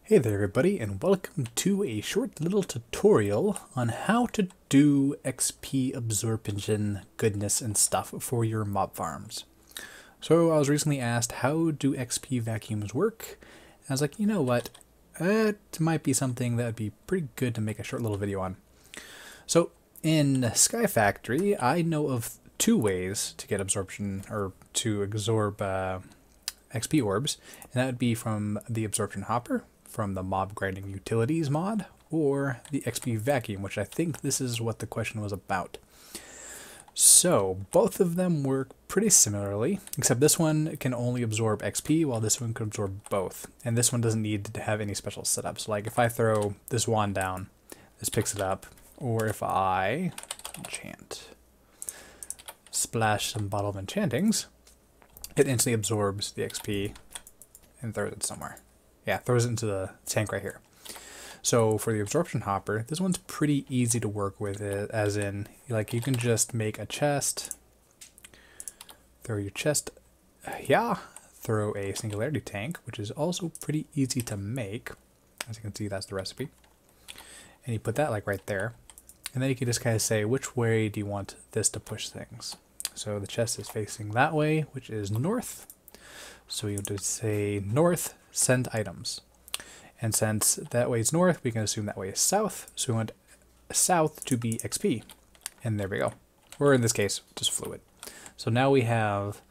Hey there everybody, and welcome to a short little tutorial on how to do XP absorption goodness and stuff for your mob farms. So I was recently asked, how do XP vacuums work? And I was like, you know what, it might be something that would be pretty good to make a short little video on. So in SkyFactory, I know of two ways to get absorption, or to absorb XP orbs, and that would be from the Absorption Hopper, from the Mob Grinding Utilities mod, or the XP Vacuum, which I think this is what the question was about. So both of them work pretty similarly, except this one can only absorb XP, while this one can absorb both. And this one doesn't need to have any special setups. Like if I throw this wand down, this picks it up, or if I enchant, splash some bottle of enchantings, it instantly absorbs the XP and throws it somewhere. Yeah, throws it into the tank right here. So for the Absorption Hopper, this one's pretty easy to work with, as in, like, you can just make a chest, throw your chest, throw a Singularity Tank, which is also pretty easy to make. As you can see, that's the recipe. And you put that like right there. And then you can just kind of say, which way do you want this to push things? So the chest is facing that way, which is north. So you just say north, send items. And since that way is north, we can assume that way is south. So we want south to be XP. And there we go. Or in this case, just fluid. So now we have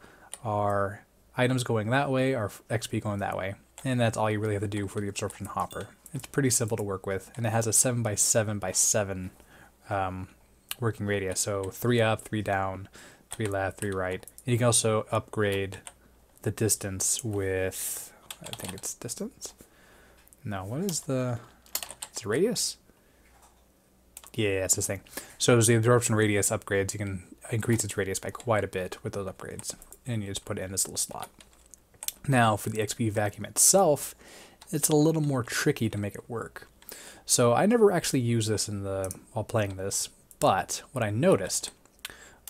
our items going that way, our XP going that way. And that's all you really have to do for the Absorption Hopper. It's pretty simple to work with. And it has a 7x7x7 working radius. So 3 up, 3 down, 3 left, 3 right. And you can also upgrade the distance with, I think it's distance? No, what is it's radius? Yeah, it's this thing. So as the absorption radius upgrades, you can increase its radius by quite a bit with those upgrades. And you just put it in this little slot. Now for the XP vacuum itself, it's a little more tricky to make it work. So I never actually used this while playing this, but what I noticed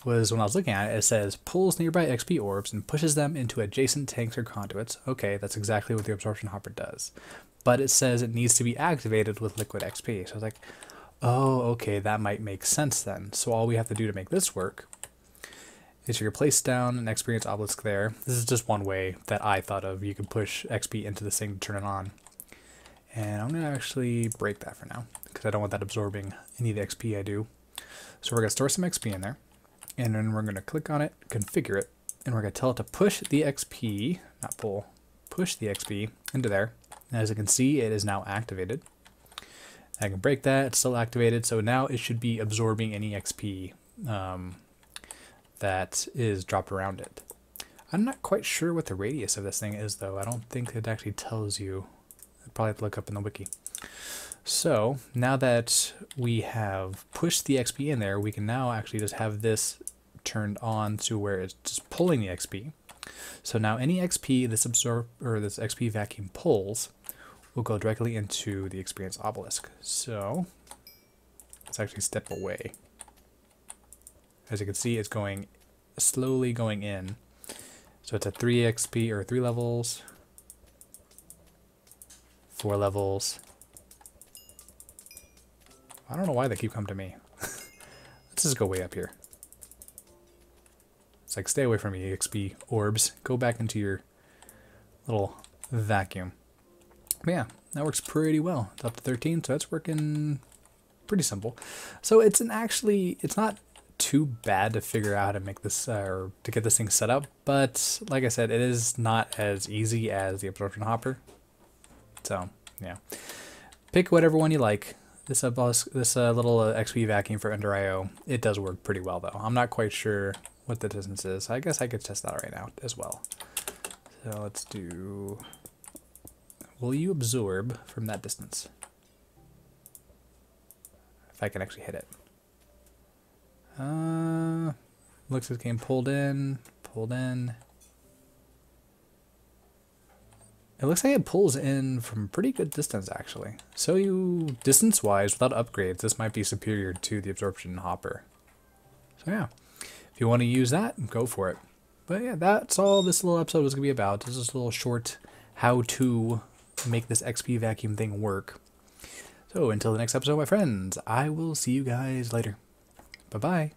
was when I was looking at it, it says pulls nearby XP orbs and pushes them into adjacent tanks or conduits. Okay, that's exactly what the Absorption Hopper does. But it says it needs to be activated with liquid XP. So I was like, oh, okay, that might make sense then. So all we have to do to make this work is you can place down an experience obelisk there. This is just one way that I thought of. You can push XP into this thing to turn it on. And I'm going to actually break that for now, because I don't want that absorbing any of the XP I do. So we're going to store some XP in there. And then we're going to click on it, configure it, and we're going to tell it to push the XP, not pull, push the XP into there. And as you can see, it is now activated. I can break that, it's still activated, so now it should be absorbing any XP that is dropped around it. I'm not quite sure what the radius of this thing is, though. I don't think it actually tells you. I'd probably have to look up in the wiki. So now that we have pushed the XP in there, we can now actually just have this turned on to where it's just pulling the XP. So now any XP this XP vacuum pulls will go directly into the experience obelisk. So let's actually step away. As you can see, it's going slowly going in. So it's at 3 XP, or 3 levels, 4 levels. I don't know why they keep coming to me. Let's just go way up here. It's like, stay away from me, XP orbs. Go back into your little vacuum. But yeah, that works pretty well. It's up to 13, so that's working pretty simple. So it's not too bad to figure out how to make this, or to get this thing set up. But like I said, it is not as easy as the Absorption Hopper. So yeah, pick whatever one you like. This little XP vacuum for Under IO, it does work pretty well though. I'm not quite sure what the distance is. I guess I could test that right now as well. So let's do, will you absorb from that distance? If I can actually hit it. Looks like it's getting pulled in. It looks like it pulls in from pretty good distance, actually. So distance-wise, without upgrades, this might be superior to the Absorption Hopper. So yeah, if you want to use that, go for it. But yeah, that's all this little episode was going to be about. This is a little short how-to make this XP vacuum thing work. So until the next episode, my friends, I will see you guys later. Bye-bye.